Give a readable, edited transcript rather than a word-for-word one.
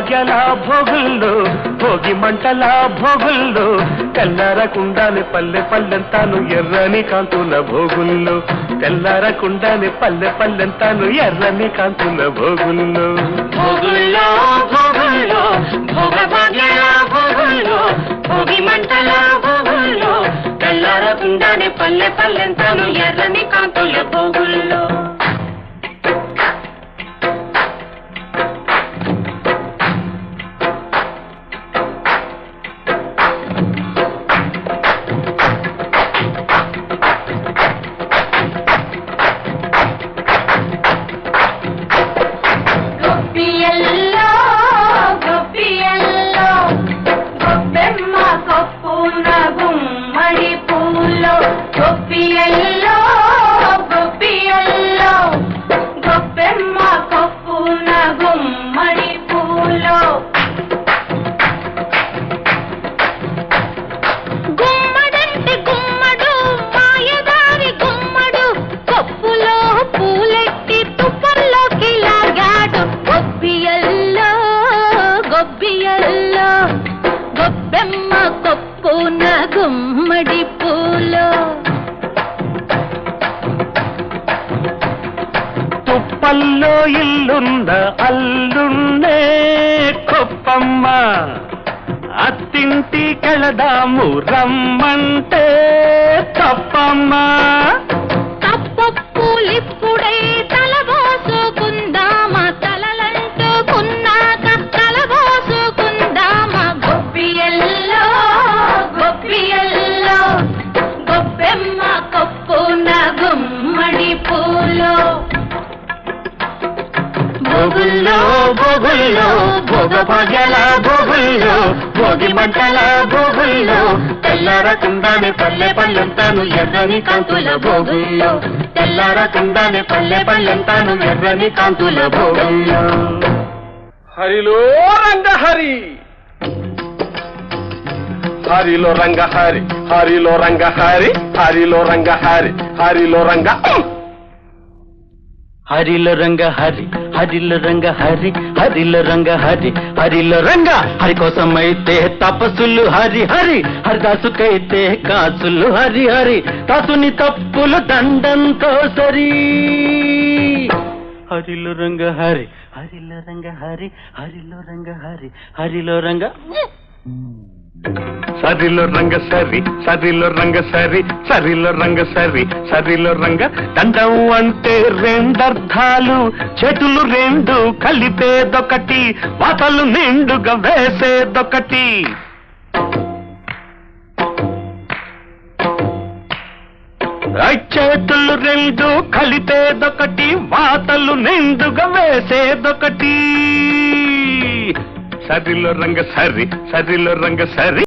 భాగ్యాల భోగుల్లో భోగి మంటల భోగుల్లో తెల్లారకుండానే పల్లె పల్లెంతాను ఎర్రని కాంతుల భోగుల్లో తెల్లారకుండానే పల్లె పల్లెంతాను ఎర్రని కాంతుల భోగుల్లో భోగుల్లో భోగుల్లో భోగ భాగ్యాల భోగుల్లో భోగి మంటల భోగుల్లో తెల్లారకుండానే పల్లె పల్లెంతాను ఎర్రని కాంతుల భోగుల్లో గొప్పెమ్మ కొప్పున గుమ్మడి పూలో తుప్పల్లో ఇల్లున్న అల్లున్నే కొప్పమ్మ అత్తింటికెళదాము రమ్మంటే తప్పమ్మ తప్పప్పులిప్పుడే తలబోసుకుందామా తలలంటుకున్నాక తలబోసుకుందామా గొప్పియల్లో గొప్పియల్లో గొప్పెమ్మ కొప్పున గుమ్మడి పూలో భోగుల్లో భోగుల్లో భోగ భాగ్యాల భోగుల్లో భోగి మంటల భోగుల్లో తెల్లారకుండానే పల్లె పల్లెంతాను ఎర్రని కాంతుల భోగుల్లో తెల్లారకుండానే పల్లె పల్లెంతాను ఎర్రని కాంతుల భోగుల్లో హరిలో రంగహరి హరిలో రంగహరి హరిలో రంగహరి హరిలో రంగహరి హరిలో రంగ హరిలో రంగ హరి హరిలో రంగ హరి హరిలో రంగ హరి హరిలో రంగ హరి కోసమైతే తపస్సులు హరి హరి హరిదాసుకైతే కాసులు హరి హరి దాసుని తప్పులు దండంతో సరి హరిలో రంగ హరి హరిలో రంగ హరి హరిలో రంగ హరి హరిలో రంగ సరిలో రంగ సరి సరిలో రంగ సరి సరిలో రంగ సరి సరిలో రంగ దండం అంటే రెండర్థాలు చేతులు రెండు కలిపేదొకటి వాతలు నిండుగా వేసేదొకటి చేతులు రెండు కలిపేదొకటి వాతలు నిండుగా వేసేదొకటి సరిలో రంగ సరి సరిలో రంగ సరి